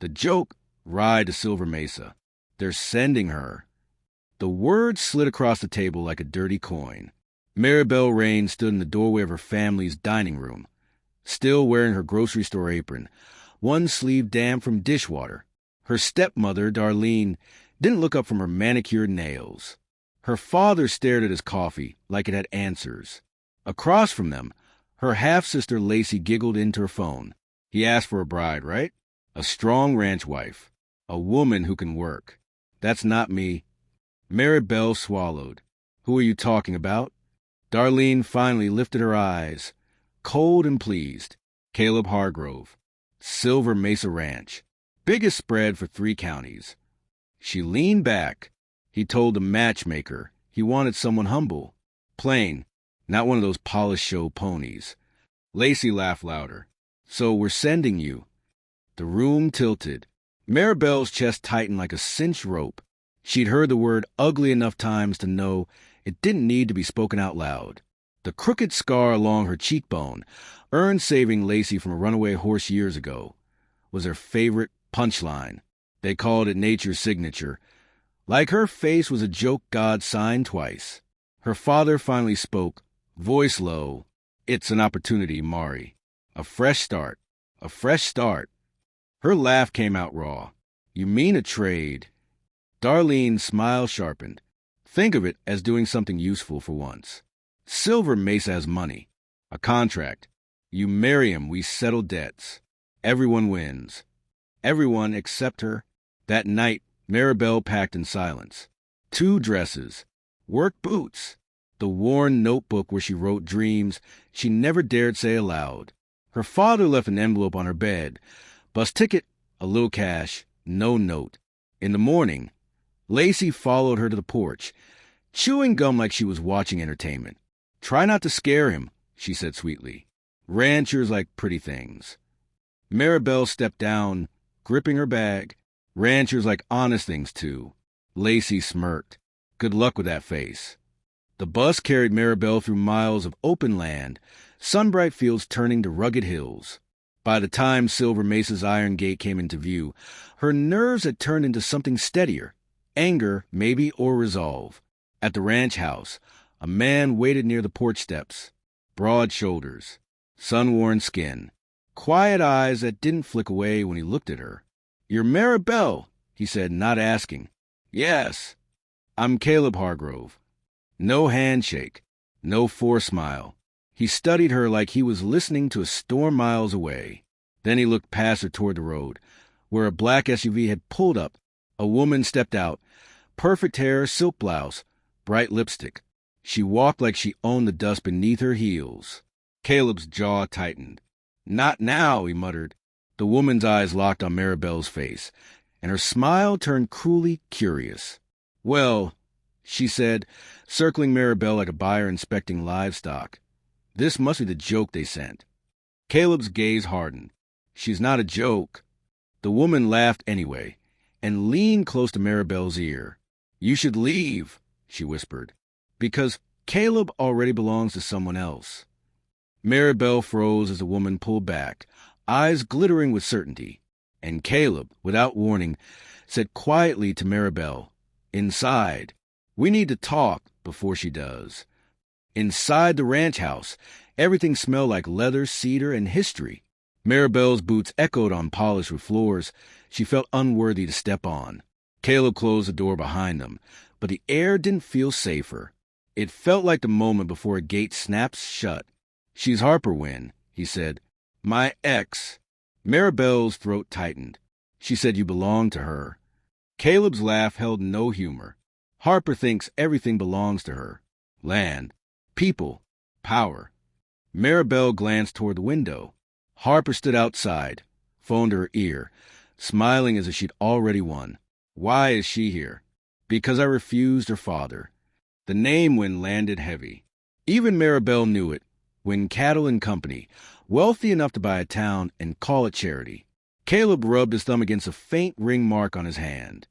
The joke, ride to Silver Mesa. They're sending her. The words slid across the table like a dirty coin. Maribel Rain stood in the doorway of her family's dining room, still wearing her grocery store apron, one sleeve damp from dishwater. Her stepmother, Darlene, didn't look up from her manicured nails. Her father stared at his coffee like it had answers. Across from them, her half-sister Lacey giggled into her phone. He asked for a bride, right? A strong ranch wife. A woman who can work. That's not me. Maribel swallowed. Who are you talking about? Darlene finally lifted her eyes, cold and pleased. Caleb Hargrove. Silver Mesa Ranch. Biggest spread for 3 counties. She leaned back. He told the matchmaker he wanted someone humble. Plain. Not one of those polished show ponies. Lacey laughed louder. So we're sending you. The room tilted. Maribel's chest tightened like a cinched rope. She'd heard the word ugly enough times to know it didn't need to be spoken out loud. The crooked scar along her cheekbone, earned saving Lacey from a runaway horse years ago, was her favorite punchline. They called it nature's signature. Like her face was a joke God signed twice. Her father finally spoke, voice low. It's an opportunity, Mari. A fresh start. A fresh start. Her laugh came out raw. You mean a trade? Darlene's smile sharpened. Think of it as doing something useful for once. Silver Mesa has money. A contract. You marry him, we settle debts. Everyone wins. Everyone except her. That night, Maribel packed in silence. 2 dresses. Work boots. The worn notebook where she wrote dreams she never dared say aloud. Her father left an envelope on her bed. Bus ticket, a little cash, no note. In the morning, Lacey followed her to the porch, chewing gum like she was watching entertainment. Try not to scare him, she said sweetly. Ranchers like pretty things. Maribel stepped down, gripping her bag. Ranchers like honest things, too. Lacey smirked. Good luck with that face. The bus carried Maribel through miles of open land, sunbright fields turning to rugged hills. By the time Silver Mesa's iron gate came into view, her nerves had turned into something steadier. Anger, maybe, or resolve. At the ranch house, a man waited near the porch steps. Broad shoulders, sun-worn skin, quiet eyes that didn't flick away when he looked at her. You're Maribel, he said, not asking. Yes. I'm Caleb Hargrove. No handshake, no forced smile. He studied her like he was listening to a storm miles away. Then he looked past her toward the road, where a black SUV had pulled up. A woman stepped out. Perfect hair, silk blouse, bright lipstick. She walked like she owned the dust beneath her heels. Caleb's jaw tightened. Not now, he muttered. The woman's eyes locked on Maribel's face, and her smile turned cruelly curious. Well, she said, circling Maribel like a buyer inspecting livestock. This must be the joke they sent. Caleb's gaze hardened. She's not a joke. The woman laughed anyway, and leaned close to Maribel's ear. You should leave, she whispered, because Caleb already belongs to someone else. Maribel froze as the woman pulled back, eyes glittering with certainty, and Caleb, without warning, said quietly to Maribel, Inside. We need to talk before she does. Inside the ranch house, everything smelled like leather, cedar, and history. Maribel's boots echoed on polished floors she felt unworthy to step on. Caleb closed the door behind them, but the air didn't feel safer. It felt like the moment before a gate snaps shut. She's Harper Wynn, he said. My ex. Maribel's throat tightened. She said you belong to her. Caleb's laugh held no humor. Harper thinks everything belongs to her. Land, people, power. Maribel glanced toward the window. Harper stood outside, phone to her ear, smiling as if she'd already won. Why is she here? Because I refused her father. The name Wynn landed heavy. Even Maribel knew it. Wynn Cattle and Company, wealthy enough to buy a town and call it charity. Caleb rubbed his thumb against a faint ring mark on his hand.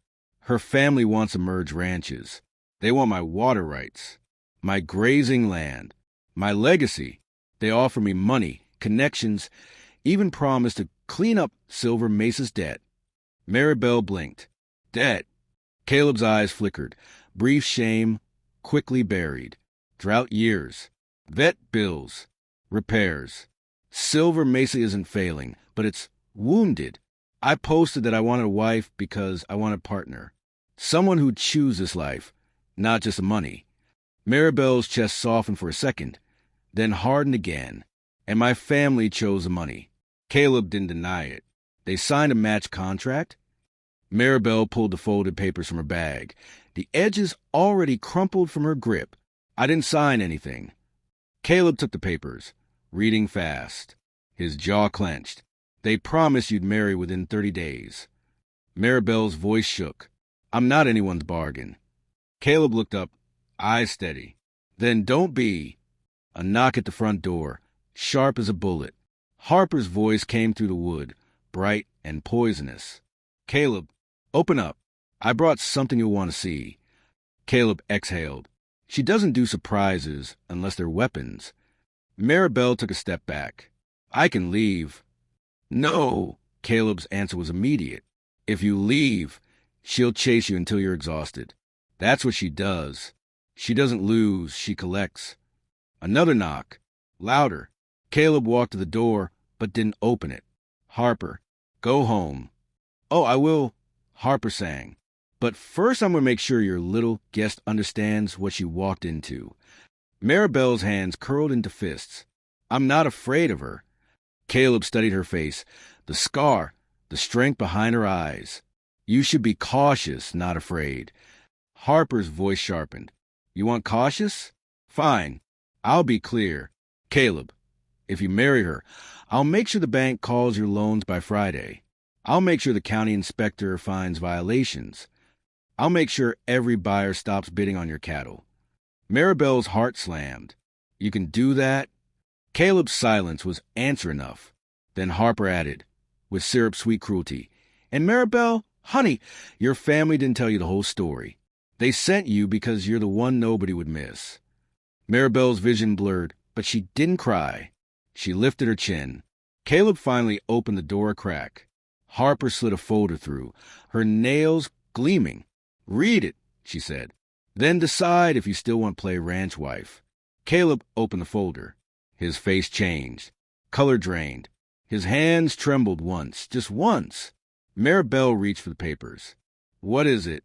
Her family wants to merge ranches. They want my water rights, my grazing land, my legacy. They offer me money, connections, even promise to clean up Silver Mesa's debt. Maribel blinked. Debt. Caleb's eyes flickered. Brief shame, quickly buried. Drought years. Vet bills. Repairs. Silver Mesa isn't failing, but it's wounded. I posted that I wanted a wife because I want a partner. Someone who'd choose this life, not just the money. Maribel's chest softened for a second, then hardened again. And my family chose the money. Caleb didn't deny it. They signed a match contract. Maribel pulled the folded papers from her bag, the edges already crumpled from her grip. I didn't sign anything. Caleb took the papers, reading fast. His jaw clenched. They promised you'd marry within 30 days. Maribel's voice shook. I'm not anyone's bargain. Caleb looked up, eyes steady. Then don't be. A knock at the front door, sharp as a bullet. Harper's voice came through the wood, bright and poisonous. Caleb, open up. I brought something you'll want to see. Caleb exhaled. She doesn't do surprises unless they're weapons. Maribel took a step back. I can leave. No. Caleb's answer was immediate. If you leave, she'll chase you until you're exhausted. That's what she does. She doesn't lose, she collects. Another knock. Louder. Caleb walked to the door, but didn't open it. Harper, go home. Oh, I will, Harper sang. But first I'm going to make sure your little guest understands what she walked into. Maribel's hands curled into fists. I'm not afraid of her. Caleb studied her face, the scar, the strength behind her eyes. You should be cautious, not afraid. Harper's voice sharpened. You want cautious? Fine. I'll be clear. Caleb, if you marry her, I'll make sure the bank calls your loans by Friday. I'll make sure the county inspector finds violations. I'll make sure every buyer stops bidding on your cattle. Maribel's heart slammed. You can do that? Caleb's silence was answer enough. Then Harper added, with syrup-sweet cruelty, And Maribel, honey, your family didn't tell you the whole story. They sent you because you're the one nobody would miss. Maribel's vision blurred, but she didn't cry. She lifted her chin. Caleb finally opened the door a crack. Harper slid a folder through, her nails gleaming. Read it, she said. Then decide if you still want to play ranch wife. Caleb opened the folder. His face changed. Color drained. His hands trembled once, just once. Maribel reached for the papers. What is it?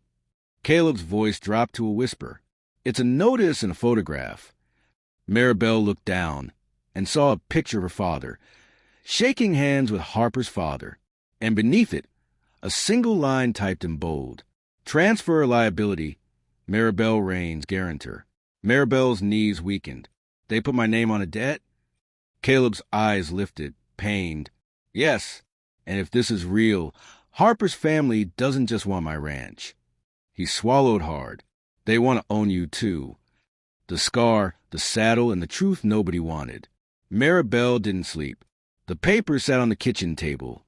Caleb's voice dropped to a whisper. It's a notice and a photograph. Maribel looked down and saw a picture of her father, shaking hands with Harper's father, and beneath it, a single line typed in bold. Transfer liability, Maribel Raines, guarantor. Maribel's knees weakened. They put my name on a debt? Caleb's eyes lifted, pained. Yes, and if this is real, Harper's family doesn't just want my ranch. He swallowed hard. They want to own you too. The scar, the saddle, and the truth nobody wanted. Maribel didn't sleep. The papers sat on the kitchen table,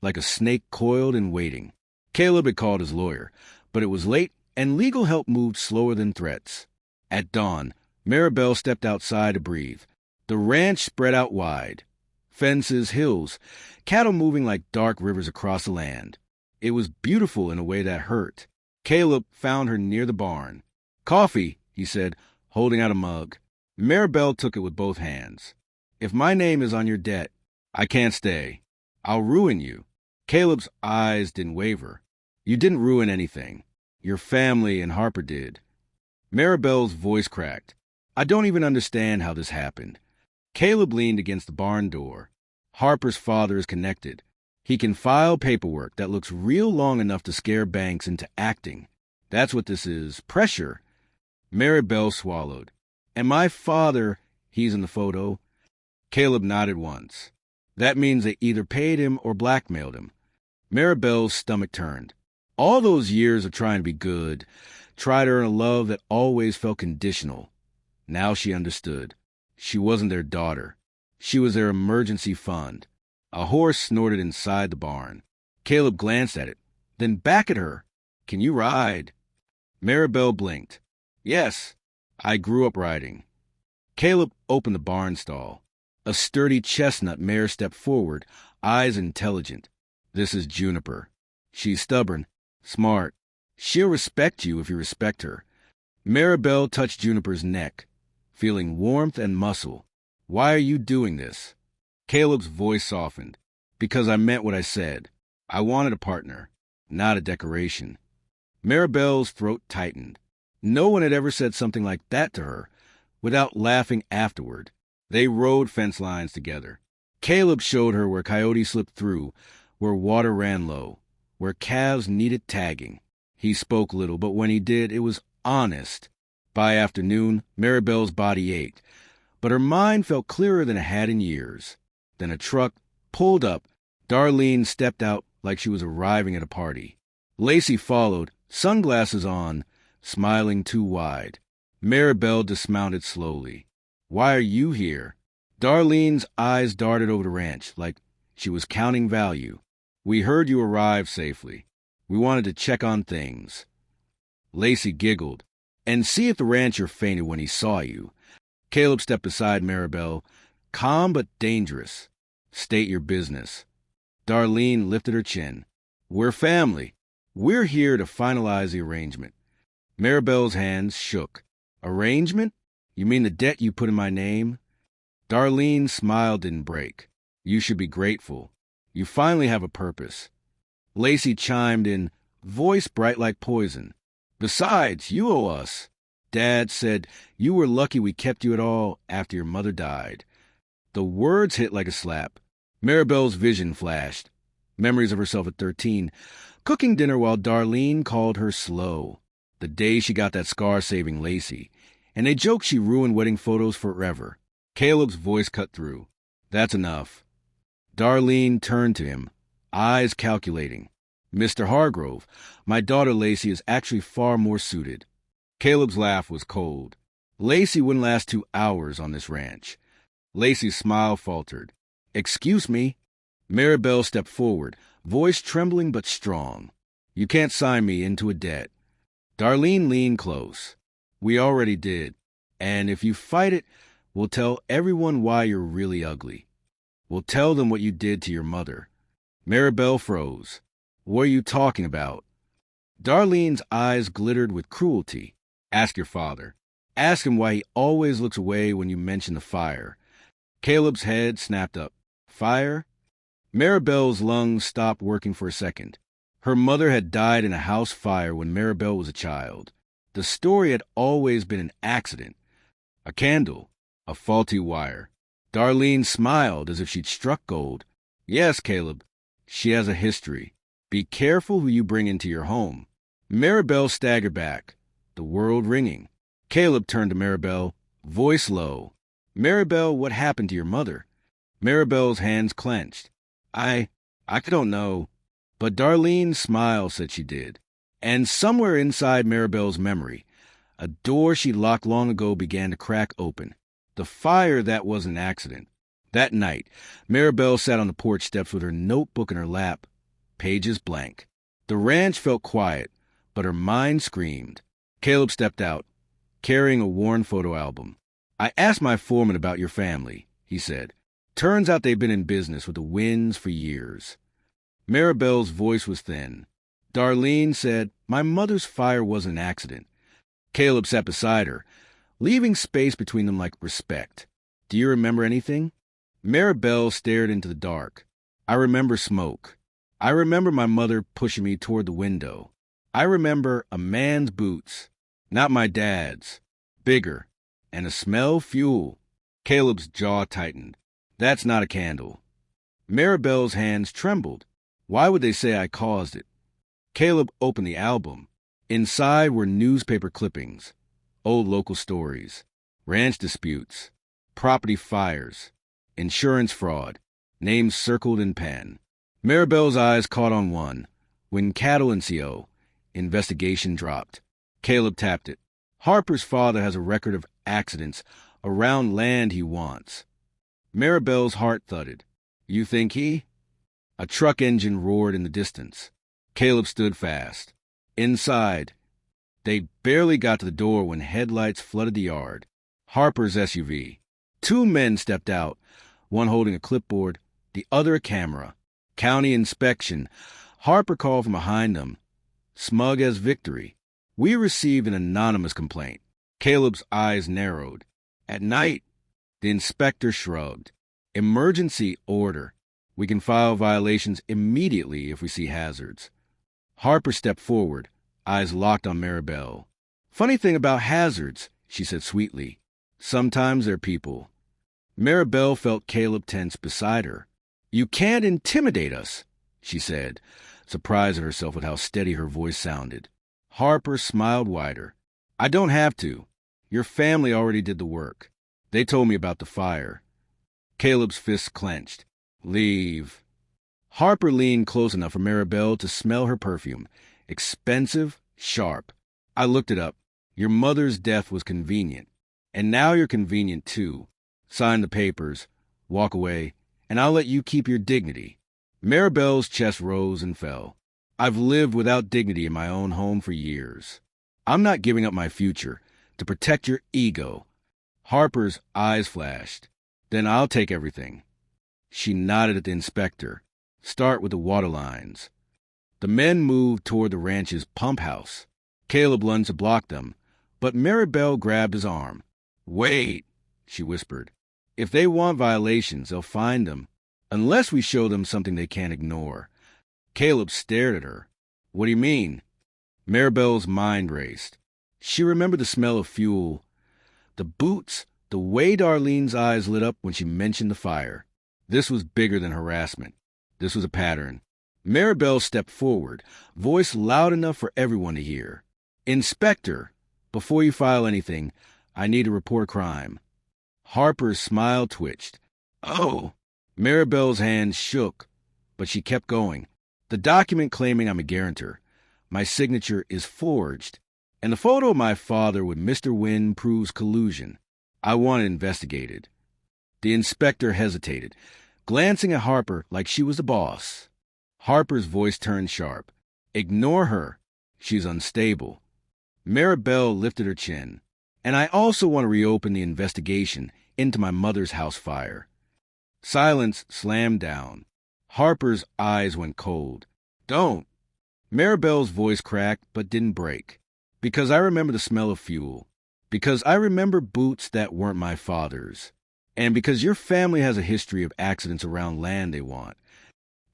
like a snake coiled and waiting. Caleb had called his lawyer, but it was late, and legal help moved slower than threats. At dawn, Maribel stepped outside to breathe. The ranch spread out wide. Fences, hills, cattle moving like dark rivers across the land. It was beautiful in a way that hurt. Caleb found her near the barn. Coffee, he said, holding out a mug. Maribel took it with both hands. If my name is on your debt, I can't stay. I'll ruin you. Caleb's eyes didn't waver. You didn't ruin anything. Your family and Harper did. Maribel's voice cracked. I don't even understand how this happened. Caleb leaned against the barn door. Harper's father is connected. He can file paperwork that looks real long enough to scare banks into acting. That's what this is. Pressure. Maribel swallowed. And my father, he's in the photo. Caleb nodded once. That means they either paid him or blackmailed him. Maribel's stomach turned. All those years of trying to be good, try to earn a love that always felt conditional. Now she understood. She wasn't their daughter. She was their emergency fund. A horse snorted inside the barn. Caleb glanced at it, then back at her. Can you ride? Maribel blinked. Yes, I grew up riding. Caleb opened the barn stall. A sturdy chestnut mare stepped forward, eyes intelligent. This is Juniper. She's stubborn, smart. She'll respect you if you respect her. Maribel touched Juniper's neck, feeling warmth and muscle. Why are you doing this? Caleb's voice softened. Because I meant what I said. I wanted a partner, not a decoration. Maribel's throat tightened. No one had ever said something like that to her, without laughing afterward. They rode fence lines together. Caleb showed her where coyotes slipped through, where water ran low, where calves needed tagging. He spoke little, but when he did, it was honest. By afternoon, Maribel's body ached, but her mind felt clearer than it had in years. Then a truck pulled up. Darlene stepped out like she was arriving at a party. Lacey followed, sunglasses on, smiling too wide. Maribel dismounted slowly. Why are you here? Darlene's eyes darted over the ranch like she was counting value. We heard you arrived safely. We wanted to check on things. Lacey giggled. And see if the rancher fainted when he saw you. Caleb stepped beside Maribel, calm but dangerous. State your business. Darlene lifted her chin. We're family. We're here to finalize the arrangement. Maribel's hands shook. Arrangement? You mean the debt you put in my name? Darlene's smile didn't break. You should be grateful. You finally have a purpose. Lacey chimed in, voice bright like poison. Besides, you owe us. Dad said you were lucky we kept you at all after your mother died. The words hit like a slap. Maribel's vision flashed. Memories of herself at 13, cooking dinner while Darlene called her slow. The day she got that scar saving Lacey. And they joked she ruined wedding photos forever. Caleb's voice cut through. That's enough. Darlene turned to him, eyes calculating. Mr. Hargrove, my daughter Lacey is actually far more suited. Caleb's laugh was cold. Lacey wouldn't last 2 hours on this ranch. Lacey's smile faltered. Excuse me. Maribel stepped forward, voice trembling but strong. You can't sign me into a debt. Darlene leaned close. We already did. And if you fight it, we'll tell everyone why you're really ugly. We'll tell them what you did to your mother. Maribel froze. What are you talking about? Darlene's eyes glittered with cruelty. Ask your father. Ask him why he always looks away when you mention the fire. Caleb's head snapped up. Fire? Maribel's lungs stopped working for a second. Her mother had died in a house fire when Maribel was a child. The story had always been an accident. A candle. A faulty wire. Darlene smiled as if she'd struck gold. Yes, Caleb. She has a history. Be careful who you bring into your home. Maribel staggered back, the world ringing. Caleb turned to Maribel, voice low. Maribel, what happened to your mother? Maribel's hands clenched. I don't know. But Darlene's smile said she did. And somewhere inside Maribel's memory, a door she'd locked long ago began to crack open. The fire that was an accident. That night, Maribel sat on the porch steps with her notebook in her lap, pages blank. The ranch felt quiet, but her mind screamed. Caleb stepped out, carrying a worn photo album. I asked my foreman about your family, he said. Turns out they've been in business with the Winds for years. Maribel's voice was thin. Darlene said, my mother's fire was an accident. Caleb sat beside her, leaving space between them like respect. Do you remember anything? Maribel stared into the dark. I remember smoke. I remember my mother pushing me toward the window. I remember a man's boots, not my dad's, bigger, and a smell of fuel. Caleb's jaw tightened. That's not a candle. Maribel's hands trembled. Why would they say I caused it? Caleb opened the album. Inside were newspaper clippings, old local stories, ranch disputes, property fires, insurance fraud, names circled in pen. Maribel's eyes caught on one. When cattle NCO, investigation dropped. Caleb tapped it. Harper's father has a record of accidents around land he wants. Maribel's heart thudded. You think he? A truck engine roared in the distance. Caleb stood fast. Inside, they barely got to the door when headlights flooded the yard. Harper's SUV. 2 men stepped out, one holding a clipboard, the other a camera. County inspection. Harper called from behind them, smug as victory. We received an anonymous complaint. Caleb's eyes narrowed. At night, the inspector shrugged. Emergency order. We can file violations immediately if we see hazards. Harper stepped forward, eyes locked on Maribel. Funny thing about hazards, she said sweetly. Sometimes they're people. Maribel felt Caleb tense beside her. You can't intimidate us, she said, surprised at herself with how steady her voice sounded. Harper smiled wider. I don't have to. Your family already did the work. They told me about the fire. Caleb's fists clenched. Leave. Harper leaned close enough for Maribel to smell her perfume. Expensive, sharp. I looked it up. Your mother's death was convenient. And now you're convenient, too. Sign the papers, walk away, and I'll let you keep your dignity. Maribel's chest rose and fell. I've lived without dignity in my own home for years. I'm not giving up my future to protect your ego. Harper's eyes flashed. Then I'll take everything. She nodded at the inspector. Start with the water lines. The men moved toward the ranch's pump house. Caleb lunged to block them, but Maribel grabbed his arm. Wait, she whispered. If they want violations, they'll find them, unless we show them something they can't ignore. Caleb stared at her. What do you mean? Maribel's mind raced. She remembered the smell of fuel, the boots, the way Darlene's eyes lit up when she mentioned the fire. This was bigger than harassment. This was a pattern. Maribel stepped forward, voice loud enough for everyone to hear. Inspector, before you file anything, I need to report a crime. Harper's smile twitched. Oh! Maribel's hand shook, but she kept going. The document claiming I'm a guarantor. My signature is forged, and the photo of my father with Mr. Wynne proves collusion. I want it investigated. The inspector hesitated, glancing at Harper like she was the boss. Harper's voice turned sharp. Ignore her. She's unstable. Maribel lifted her chin. And I also want to reopen the investigation into my mother's house fire. Silence slammed down. Harper's eyes went cold. Don't. Maribel's voice cracked but didn't break. Because I remember the smell of fuel. Because I remember boots that weren't my father's. And because your family has a history of accidents around land they want.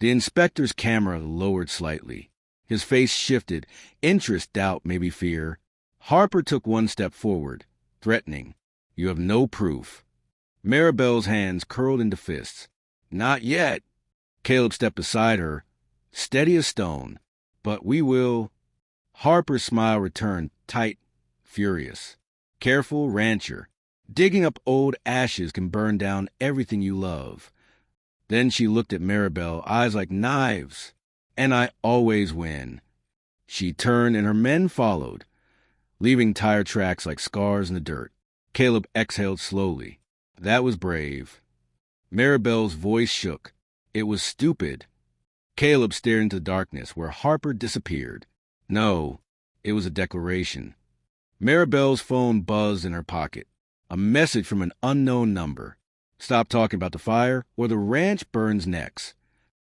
The inspector's camera lowered slightly. His face shifted. Interest, doubt, maybe fear. Harper took one step forward, threatening. You have no proof. Maribel's hands curled into fists. Not yet. Caleb stepped beside her, steady as stone. But we will. Harper's smile returned, tight, furious. Careful rancher. Digging up old ashes can burn down everything you love. Then she looked at Maribel, eyes like knives. And I always win. She turned and her men followed, leaving tire tracks like scars in the dirt. Caleb exhaled slowly. That was brave. Maribel's voice shook. It was stupid. Caleb stared into the darkness where Harper disappeared. No, it was a declaration. Maribel's phone buzzed in her pocket. A message from an unknown number. Stop talking about the fire or the ranch burns next.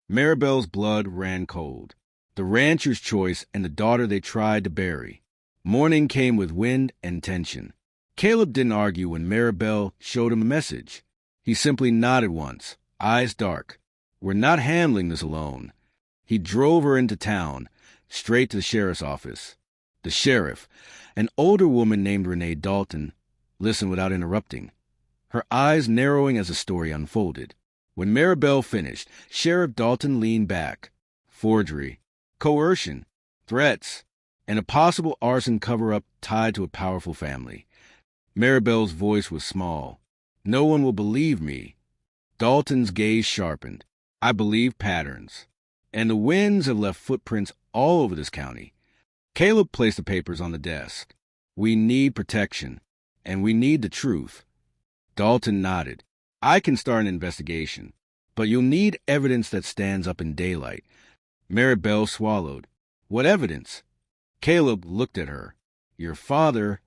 Maribel's blood ran cold. The rancher's choice and the daughter they tried to bury. Morning came with wind and tension. Caleb didn't argue when Maribel showed him a message. He simply nodded once, eyes dark. We're not handling this alone. He drove her into town, straight to the sheriff's office. The sheriff, an older woman named Renee Dalton, listened without interrupting, her eyes narrowing as the story unfolded. When Maribel finished, Sheriff Dalton leaned back. Forgery, coercion, threats, and a possible arson cover-up tied to a powerful family. Maribel's voice was small. No one will believe me. Dalton's gaze sharpened. I believe patterns. And the winds have left footprints all over this county. Caleb placed the papers on the desk. We need protection, and we need the truth. Dalton nodded. I can start an investigation, but you'll need evidence that stands up in daylight. Maribel swallowed. What evidence? Caleb looked at her. Your father.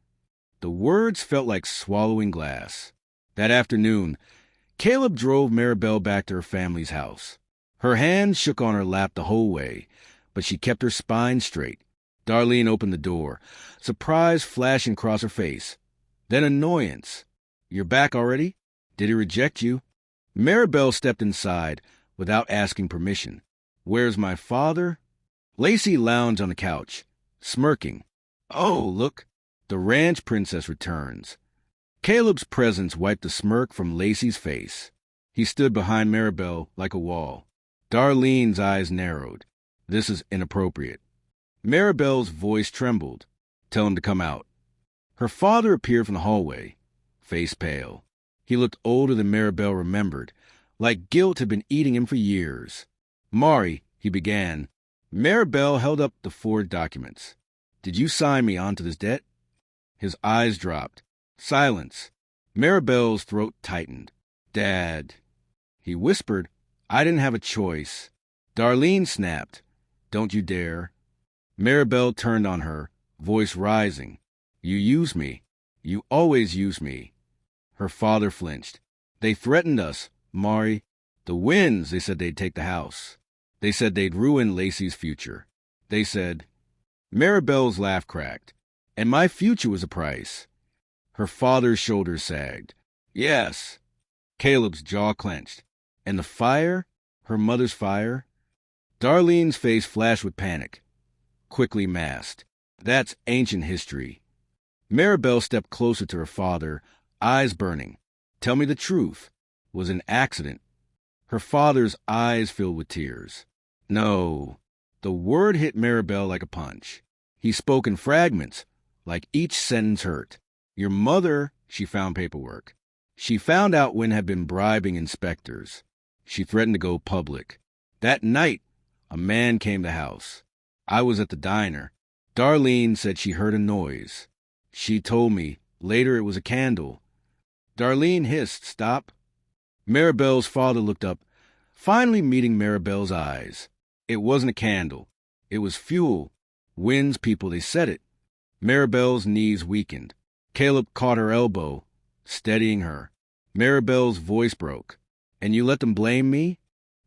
The words felt like swallowing glass. That afternoon, Caleb drove Maribel back to her family's house. Her hand shook on her lap the whole way, but she kept her spine straight. Darlene opened the door, surprise flashing across her face. Then annoyance. You're back already? Did he reject you? Maribel stepped inside without asking permission. Where's my father? Lacey lounged on the couch, smirking. Oh, look, the ranch princess returns. Caleb's presence wiped the smirk from Lacey's face. He stood behind Maribel like a wall. Darlene's eyes narrowed. This is inappropriate. Maribel's voice trembled. Tell him to come out. Her father appeared from the hallway, face pale. He looked older than Maribel remembered, like guilt had been eating him for years. Mari, he began. Maribel held up the 4 documents. Did you sign me onto this debt? His eyes dropped. Silence. Maribel's throat tightened. Dad. He whispered, I didn't have a choice. Darlene snapped. Don't you dare. Maribel turned on her, voice rising. You use me. You always use me. Her father flinched. They threatened us, Mari. The Winds, they said they'd take the house. They said they'd ruin Lacey's future. They said... Maribel's laugh cracked. And my future was a price. Her father's shoulders sagged. Yes. Caleb's jaw clenched. And the fire? Her mother's fire? Darlene's face flashed with panic. Quickly masked. That's ancient history. Maribel stepped closer to her father, eyes burning. Tell me the truth. Was an accident. Her father's eyes filled with tears. No. The word hit Maribel like a punch. He spoke in fragments, like each sentence hurt. Your mother, she found paperwork. She found out Wynn had been bribing inspectors. She threatened to go public. That night, a man came to the house. I was at the diner. Darlene said she heard a noise. She told me. Later it was a candle. Darlene hissed, stop. Maribel's father looked up, finally meeting Maribel's eyes. It wasn't a candle. It was fuel. Wynn's people, they said it. Maribel's knees weakened. Caleb caught her elbow, steadying her. Maribel's voice broke. And you let them blame me?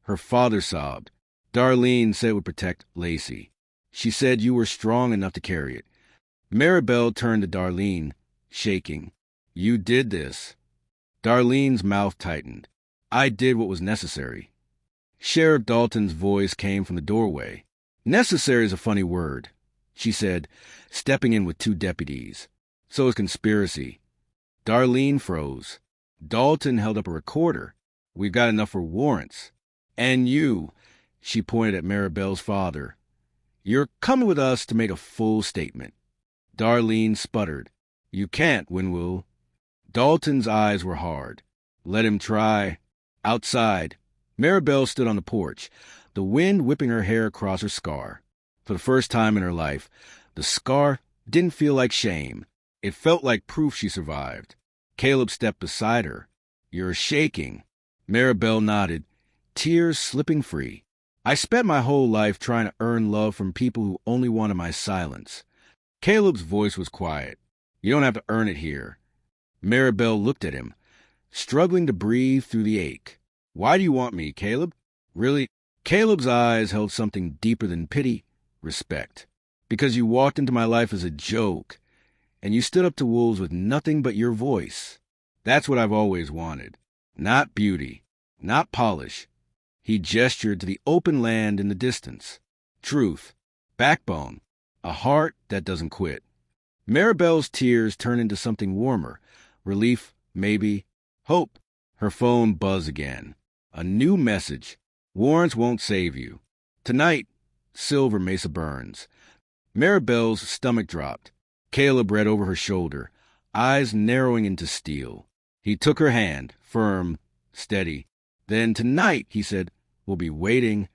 Her father sobbed. Darlene said it would protect Lacey. She said you were strong enough to carry it. Maribel turned to Darlene, shaking. You did this. Darlene's mouth tightened. I did what was necessary. Sheriff Dalton's voice came from the doorway. Necessary is a funny word, she said, stepping in with 2 deputies. So is conspiracy. Darlene froze. Dalton held up a recorder. We've got enough for warrants. And you, she pointed at Maribel's father. You're coming with us to make a full statement. Darlene sputtered. You can't, Winwill. Dalton's eyes were hard. Let him try. Outside, Maribel stood on the porch, the wind whipping her hair across her scar. For the first time in her life, the scar didn't feel like shame. It felt like proof she survived. Caleb stepped beside her. You're shaking. Maribel nodded, tears slipping free. I spent my whole life trying to earn love from people who only wanted my silence. Caleb's voice was quiet. You don't have to earn it here. Maribel looked at him, struggling to breathe through the ache. Why do you want me, Caleb? Really? Caleb's eyes held something deeper than pity, respect. Because you walked into my life as a joke, and you stood up to wolves with nothing but your voice. That's what I've always wanted. Not beauty, not polish. He gestured to the open land in the distance. Truth, backbone, a heart that doesn't quit. Maribel's tears turned into something warmer. Relief, maybe. Hope. Her phone buzzed again. A new message. Warrants won't save you. Tonight, Silver Mesa burns. Maribel's stomach dropped. Caleb read over her shoulder, eyes narrowing into steel. He took her hand, firm, steady. Then tonight, he said, we'll be waiting